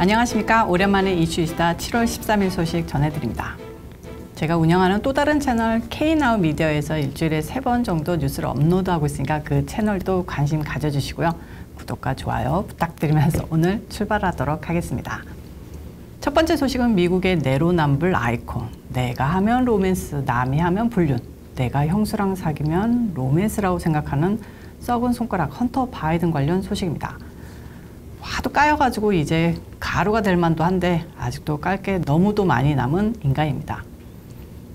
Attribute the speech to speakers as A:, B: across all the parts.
A: 안녕하십니까. 오랜만에 이슈이스타 7월 13일 소식 전해드립니다. 제가 운영하는 또 다른 채널 K나우 미디어에서 일주일에 3번 정도 뉴스를 업로드하고 있으니까 그 채널도 관심 가져주시고요. 구독과 좋아요 부탁드리면서 오늘 출발하도록 하겠습니다. 첫 번째 소식은 미국의 내로남불 아이콘. 내가 하면 로맨스, 남이 하면 불륜. 내가 형수랑 사귀면 로맨스라고 생각하는 썩은 손가락 헌터 바이든 관련 소식입니다. 하도 까여가지고 이제 가루가 될 만도 한데 아직도 깔 게 너무도 많이 남은 인간입니다.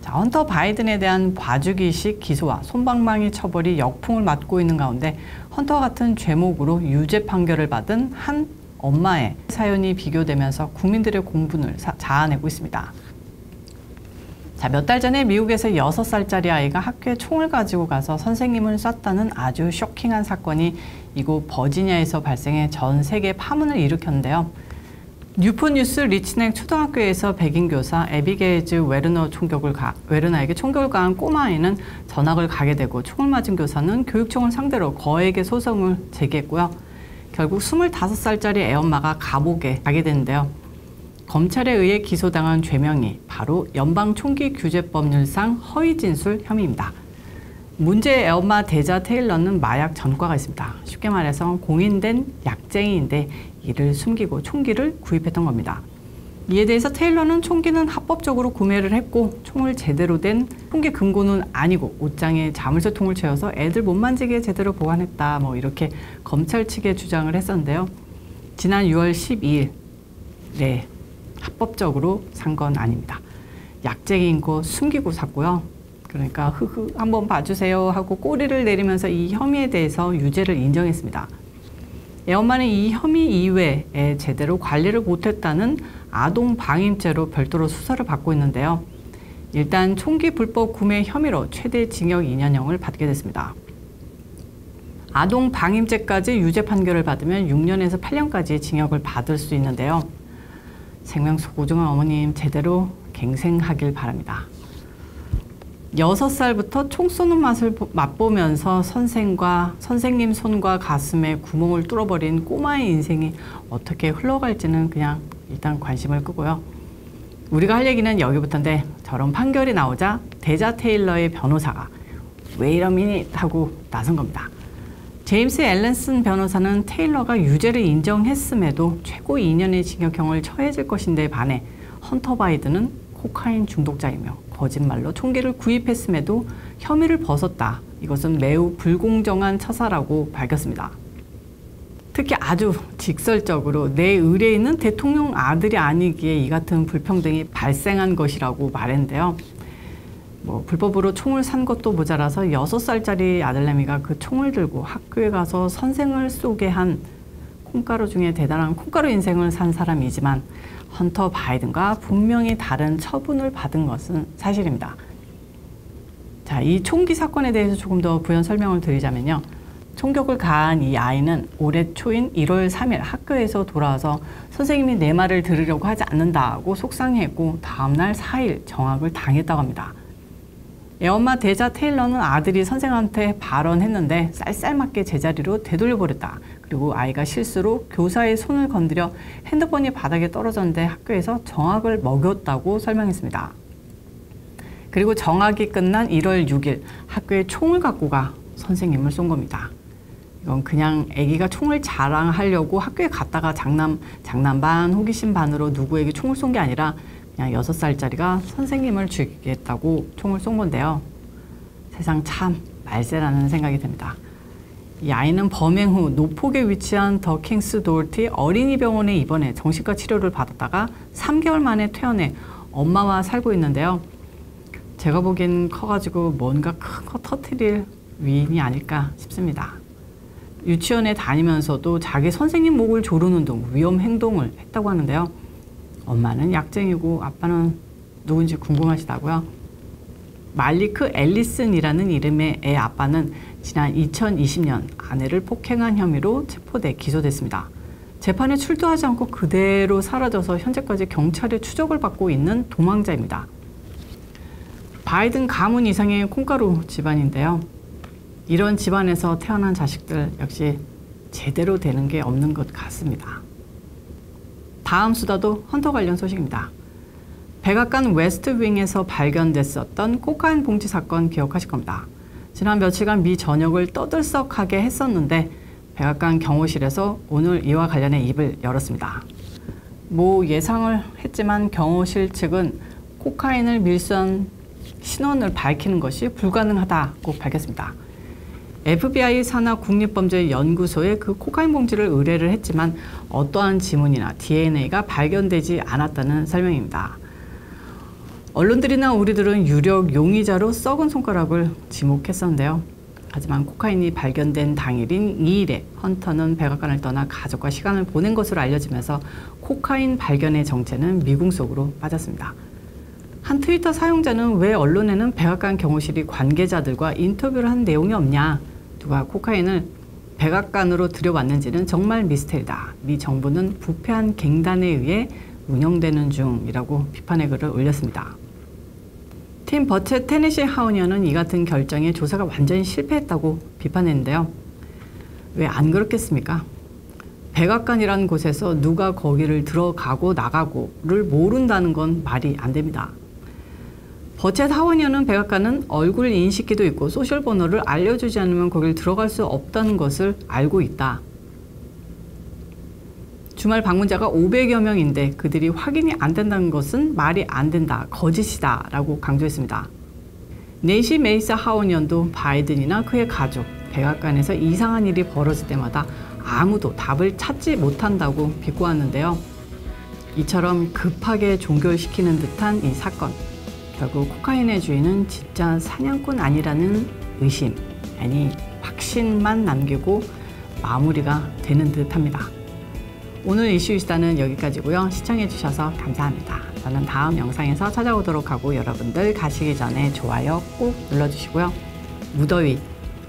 A: 자, 헌터 바이든에 대한 봐주기식 기소와 솜방망이 처벌이 역풍을 맞고 있는 가운데 헌터 같은 죄목으로 유죄 판결을 받은 한 엄마의 사연이 비교되면서 국민들의 공분을 자아내고 있습니다. 자, 몇 달 전에 미국에서 6살짜리 아이가 학교에 총을 가지고 가서 선생님을 쐈다는 아주 쇼킹한 사건이 이곳 버지니아에서 발생해 전 세계 파문을 일으켰는데요. 뉴포뉴스 리치넥 초등학교에서 백인 교사 에비게이즈 웨르너에게 총격을 가한 꼬마아이는 전학을 가게 되고 총을 맞은 교사는 교육청을 상대로 거액의 소송을 제기했고요. 결국 25살짜리 애엄마가 감옥에 가게 되는데요. 검찰에 의해 기소당한 죄명이 바로 연방총기규제법률상 허위진술 혐의입니다. 문제의 애엄마 데자 테일러는 마약 전과가 있습니다. 쉽게 말해서 공인된 약쟁이인데 이를 숨기고 총기를 구입했던 겁니다. 이에 대해서 테일러는 총기는 합법적으로 구매를 했고 총을 제대로 된 총기 금고는 아니고 옷장에 자물쇠통을 채워서 애들 못 만지게 제대로 보관했다, 이렇게 검찰 측에 주장을 했었는데요. 지난 6월 12일 합법적으로 산 건 아닙니다. 약쟁이인 거 숨기고 샀고요. 그러니까 한번 봐주세요 하고 꼬리를 내리면서 이 혐의에 대해서 유죄를 인정했습니다. 애엄마는 이 혐의 이외에 제대로 관리를 못했다는 아동 방임죄로 별도로 수사를 받고 있는데요. 일단 총기 불법 구매 혐의로 최대 징역 2년형을 받게 됐습니다. 아동 방임죄까지 유죄 판결을 받으면 6년에서 8년까지 징역을 받을 수 있는데요. 생명 소중한 어머님 제대로 갱생하길 바랍니다. 6살부터 총 쏘는 맛을 맛보면서 선생님 손과 가슴에 구멍을 뚫어버린 꼬마의 인생이 어떻게 흘러갈지는 그냥 일단 관심을 끄고요. 우리가 할 얘기는 여기부터인데 저런 판결이 나오자 데자 테일러의 변호사가 왜 이러니 하고 나선 겁니다. 제임스 앨런슨 변호사는 테일러가 유죄를 인정했음에도 최고 2년의 징역형을 처해질 것인데 반해 헌터 바이든은 코카인 중독자이며 거짓말로 총기를 구입했음에도 혐의를 벗었다. 이것은 매우 불공정한 처사라고 밝혔습니다. 특히 아주 직설적으로 내 의뢰인은 대통령 아들이 아니기에 이 같은 불평등이 발생한 것이라고 말했는데요. 불법으로 총을 산 것도 모자라서 6살짜리 아들내미가 그 총을 들고 학교에 가서 선생을 쏘게 한 콩가루 중에 대단한 콩가루 인생을 산 사람이지만 헌터 바이든과 분명히 다른 처분을 받은 것은 사실입니다. 자, 이 총기 사건에 대해서 조금 더 부연 설명을 드리자면요. 총격을 가한 이 아이는 올해 초인 1월 3일 학교에서 돌아와서 선생님이 내 말을 들으려고 하지 않는다고 속상해했고 다음날 4일 정학을 당했다고 합니다. 애엄마 데자 테일러는 아들이 선생한테 발언했는데 쌀쌀맞게 제자리로 되돌려버렸다. 그리고 아이가 실수로 교사의 손을 건드려 핸드폰이 바닥에 떨어졌는데 학교에서 정학을 먹였다고 설명했습니다. 그리고 정학이 끝난 1월 6일 학교에 총을 갖고 가 선생님을 쏜 겁니다. 이건 그냥 아기가 총을 자랑하려고 학교에 갔다가 장난 반 호기심 반으로 누구에게 총을 쏜 게 아니라 그냥 6살짜리가 선생님을 죽이겠다고 총을 쏜 건데요. 세상 참 말세라는 생각이 듭니다. 이 아이는 범행 후 노폭에 위치한 더 킹스 도어티 어린이병원에 입원해 정신과 치료를 받았다가 3개월 만에 퇴원해 엄마와 살고 있는데요. 제가 보기엔 커가지고 뭔가 큰 거 터뜨릴 위인이 아닐까 싶습니다. 유치원에 다니면서도 자기 선생님 목을 조르는 등 위험 행동을 했다고 하는데요. 엄마는 약쟁이고 아빠는 누군지 궁금하시다고요. 말리크 앨리슨이라는 이름의 애 아빠는 지난 2020년 아내를 폭행한 혐의로 체포돼 기소됐습니다. 재판에 출두하지 않고 그대로 사라져서 현재까지 경찰의 추적을 받고 있는 도망자입니다. 바이든 가문 이상의 콩가루 집안인데요. 이런 집안에서 태어난 자식들 역시 제대로 되는 게 없는 것 같습니다. 다음 수다도 헌터 관련 소식입니다. 백악관 웨스트 윙에서 발견됐었던 코카인 봉지 사건 기억하실 겁니다. 지난 며칠간 미 전역을 떠들썩하게 했었는데 백악관 경호실에서 오늘 이와 관련해 입을 열었습니다. 예상을 했지만 경호실 측은 코카인을 밀수한 신원을 밝히는 것이 불가능하다고 밝혔습니다. FBI 산하 국립범죄연구소에 그 코카인 봉지를 의뢰를 했지만 어떠한 지문이나 DNA가 발견되지 않았다는 설명입니다. 언론들이나 우리들은 유력 용의자로 썩은 손가락을 지목했었는데요. 하지만 코카인이 발견된 당일인 2일에 헌터는 백악관을 떠나 가족과 시간을 보낸 것으로 알려지면서 코카인 발견의 정체는 미궁 속으로 빠졌습니다. 한 트위터 사용자는 왜 언론에는 백악관 경호실이 관계자들과 인터뷰를 한 내용이 없냐, 누가 코카인을 백악관으로 들여왔는지는 정말 미스테리다. 미 정부는 부패한 갱단에 의해 운영되는 중이라고 비판의 글을 올렸습니다. 팀 버쳇 테네시 하우니어는 이 같은 결정에 조사가 완전히 실패했다고 비판했는데요. 왜 안 그렇겠습니까? 백악관이라는 곳에서 누가 거기를 들어가고 나가고를 모른다는 건 말이 안 됩니다. 버쳇 하우니어는 백악관은 얼굴 인식기도 있고 소셜 번호를 알려주지 않으면 거길 들어갈 수 없다는 것을 알고 있다. 주말 방문자가 500여 명인데 그들이 확인이 안 된다는 것은 말이 안 된다, 거짓이다 라고 강조했습니다. 네이시 메이사 하우니언도 바이든이나 그의 가족, 백악관에서 이상한 일이 벌어질 때마다 아무도 답을 찾지 못한다고 비꼬았는데요. 이처럼 급하게 종결시키는 듯한 이 사건, 결국 코카인의 주인은 진짜 사냥꾼 아니라는 의심, 아니 확신만 남기고 마무리가 되는 듯합니다. 오늘 이슈이스타는 여기까지고요. 시청해주셔서 감사합니다. 저는 다음 영상에서 찾아오도록 하고 여러분들 가시기 전에 좋아요 꼭 눌러주시고요. 무더위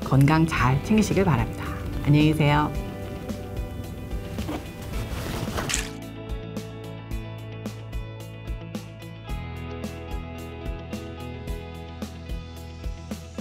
A: 건강 잘 챙기시길 바랍니다. 안녕히 계세요.